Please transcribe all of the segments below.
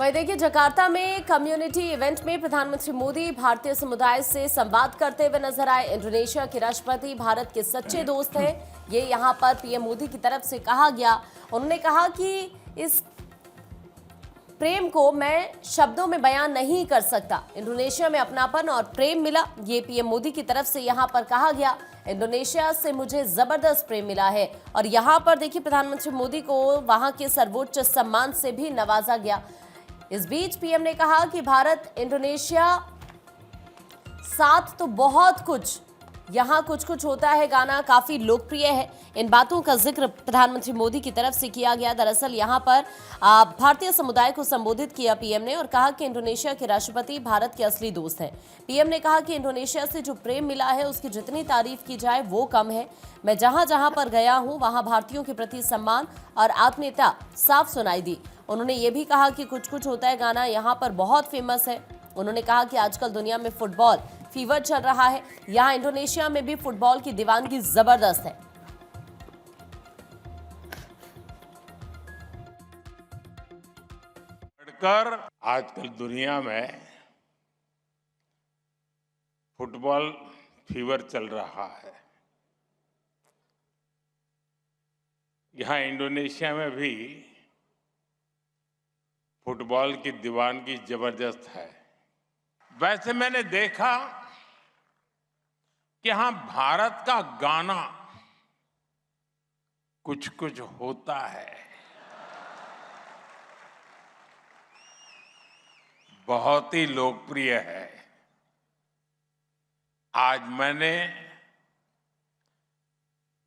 वहीं देखिए, जकार्ता में कम्युनिटी इवेंट में प्रधानमंत्री मोदी भारतीय समुदाय से संवाद करते हुए नजर आए। इंडोनेशिया के राष्ट्रपति भारत के सच्चे दोस्त हैं, ये यहां पर पीएम मोदी की तरफ से कहा गया। उन्होंने कहा कि इस प्रेम को मैं शब्दों में बयान नहीं कर सकता। इंडोनेशिया में अपनापन और प्रेम मिला, ये पीएम मोदी की तरफ से यहां पर कहा गया। इंडोनेशिया से मुझे जबरदस्त प्रेम मिला है। और यहां पर देखिए, प्रधानमंत्री मोदी को वहां के सर्वोच्च सम्मान से भी नवाजा गया। इस बीच पीएम ने कहा कि भारत इंडोनेशिया साथ तो बहुत कुछ, यहाँ कुछ कुछ होता है गाना काफी लोकप्रिय है। इन बातों का जिक्र प्रधानमंत्री मोदी की तरफ से किया गया। दरअसल यहाँ पर भारतीय समुदाय को संबोधित किया पीएम ने और कहा कि इंडोनेशिया के राष्ट्रपति भारत के असली दोस्त हैं। पीएम ने कहा कि इंडोनेशिया से जो प्रेम मिला है उसकी जितनी तारीफ की जाए वो कम है। मैं जहां जहां पर गया हूं वहां भारतीयों के प्रति सम्मान और आत्मीयता साफ सुनाई दी। उन्होंने ये भी कहा कि कुछ कुछ होता है गाना यहाँ पर बहुत फेमस है। उन्होंने कहा कि आजकल दुनिया में फुटबॉल फीवर चल रहा है, यहाँ इंडोनेशिया में भी फुटबॉल की दीवानगी जबरदस्त है। आजकल दुनिया में फुटबॉल फीवर चल रहा है। यहाँ इंडोनेशिया में भी फुटबॉल की दीवानगी जबरदस्त है। वैसे मैंने देखा कि यहां भारत का गाना कुछ कुछ होता है बहुत ही लोकप्रिय है। आज मैंने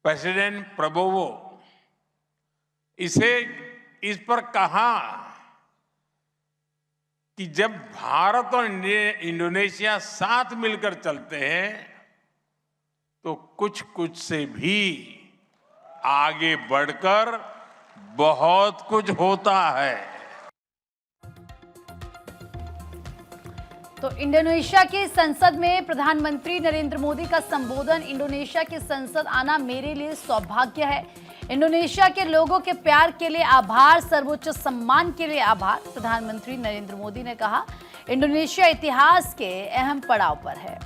प्रेसिडेंट प्रबोवो इस पर कहा कि जब भारत और इंडोनेशिया साथ मिलकर चलते हैं तो कुछ कुछ से भी आगे बढ़कर बहुत कुछ होता है। तो इंडोनेशिया की संसद में प्रधानमंत्री नरेंद्र मोदी का संबोधन। इंडोनेशिया की संसद आना मेरे लिए सौभाग्य है। इंडोनेशिया के लोगों के प्यार के लिए आभार, सर्वोच्च सम्मान के लिए आभार। प्रधानमंत्री नरेंद्र मोदी ने कहा, इंडोनेशिया इतिहास के अहम पड़ाव पर है।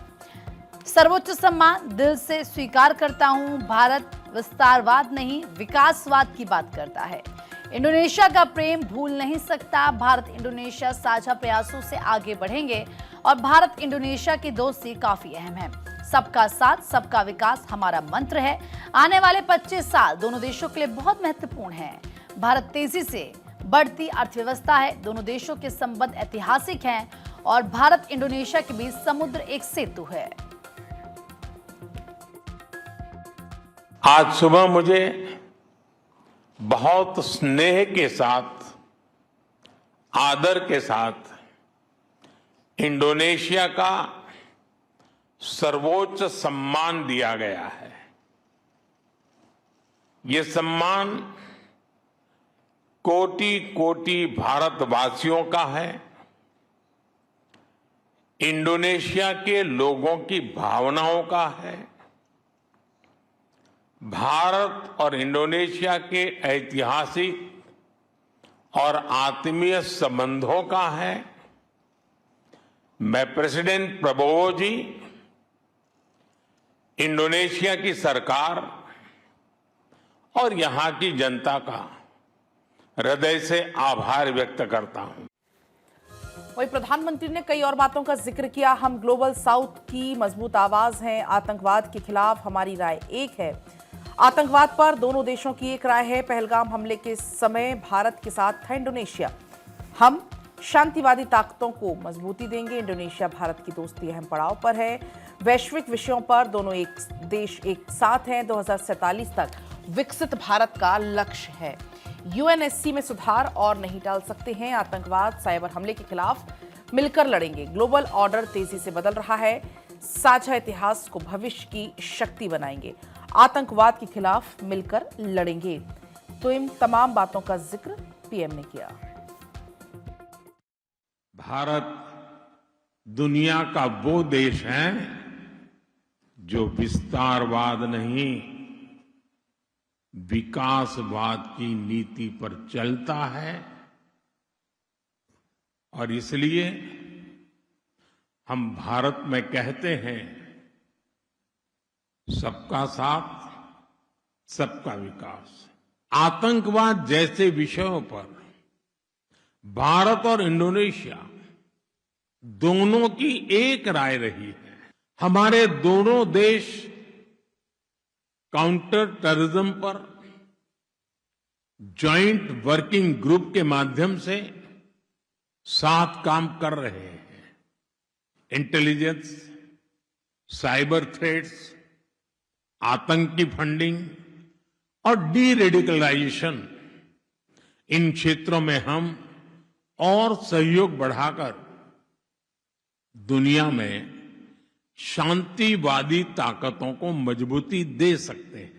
सर्वोच्च सम्मान दिल से स्वीकार करता हूं। भारत विस्तारवाद नहीं, विकासवाद की बात करता है। इंडोनेशिया का प्रेम भूल नहीं सकता। भारत इंडोनेशिया साझा प्रयासों से आगे बढ़ेंगे और भारत इंडोनेशिया की दोस्ती काफी अहम है। सबका साथ, सबका विकास हमारा मंत्र है। आने वाले 25 साल दोनों देशों के लिए बहुत महत्वपूर्ण हैं। भारत तेजी से बढ़ती अर्थव्यवस्था है। दोनों देशों के संबंध ऐतिहासिक हैं और भारत इंडोनेशिया के बीच समुद्र एक सेतु है। आज सुबह मुझे बहुत स्नेह के साथ, आदर के साथ इंडोनेशिया का सर्वोच्च सम्मान दिया गया है। ये सम्मान कोटि कोटि भारतवासियों का है। इंडोनेशिया के लोगों की भावनाओं का है। भारत और इंडोनेशिया के ऐतिहासिक और आत्मीय संबंधों का है। मैं प्रेसिडेंट प्रबोवो जी, इंडोनेशिया की सरकार और यहां की जनता का हृदय से आभार व्यक्त करता हूं। वहीं प्रधानमंत्री ने कई और बातों का जिक्र किया। हम ग्लोबल साउथ की मजबूत आवाज हैं। आतंकवाद के खिलाफ हमारी राय एक है। आतंकवाद पर दोनों देशों की एक राय है। पहलगाम हमले के समय भारत के साथ था इंडोनेशिया। हम शांतिवादी ताकतों को मजबूती देंगे। इंडोनेशिया भारत की दोस्ती अहम पड़ाव पर है। वैश्विक विषयों पर दोनों एक देश एक साथ हैं। 2047 तक विकसित भारत का लक्ष्य है। यूएनएससी में सुधार और नहीं टाल सकते हैं। आतंकवाद, साइबर हमले के खिलाफ मिलकर लड़ेंगे। ग्लोबल ऑर्डर तेजी से बदल रहा है। साझा इतिहास को भविष्य की शक्ति बनाएंगे। आतंकवाद के खिलाफ मिलकर लड़ेंगे। तो इन तमाम बातों का जिक्र पीएम ने किया। भारत दुनिया का वो देश है जो विस्तारवाद नहीं, विकासवाद की नीति पर चलता है और इसलिए हम भारत में कहते हैं, सबका साथ सबका विकास। आतंकवाद जैसे विषयों पर भारत और इंडोनेशिया दोनों की एक राय रही है। हमारे दोनों देश काउंटर टेररिज्म पर जॉइंट वर्किंग ग्रुप के माध्यम से साथ काम कर रहे हैं। इंटेलिजेंस, साइबर थ्रेट्स, आतंकी फंडिंग और डी रेडिकलाइजेशन, इन क्षेत्रों में हम और सहयोग बढ़ाकर दुनिया में शांतिवादी ताकतों को मजबूती दे सकते हैं।